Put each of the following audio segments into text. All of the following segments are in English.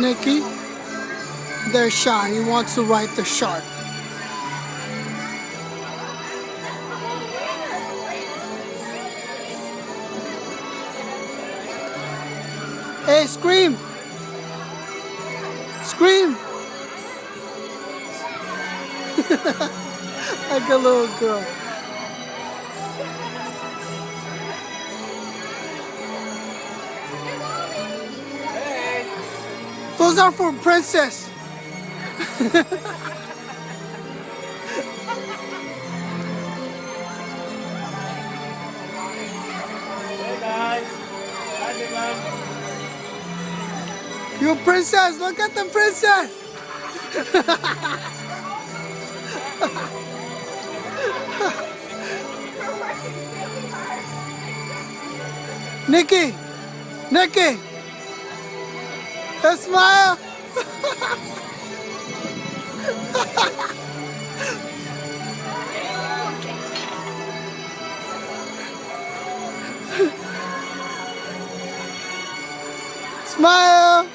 Nikki. There's Sean. He wants to ride the shark. Hey, scream! Scream! Like a little girl. Those are for Princess. Hey guys. Hi, Dylan. You princess, look at the princess. Nikki, Nikki, a smile. Smile.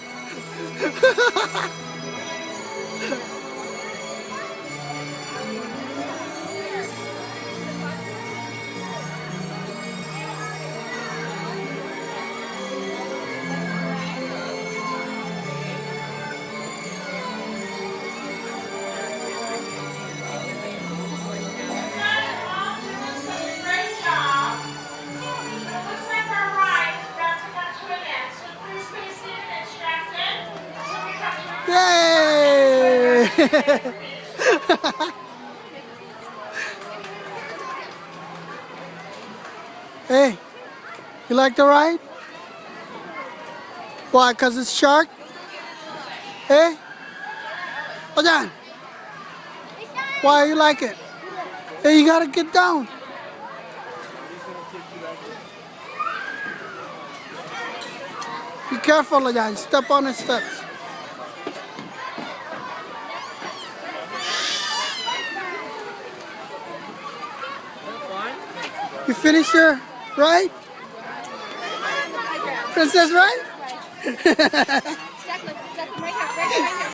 Yay! Hey, you like the ride? Why? 'Cause it's shark? Hey? Hold on. Why you like it? Hey, you gotta get down. Be careful, Lajan. Step on the steps. You finished your ride? Princess ride?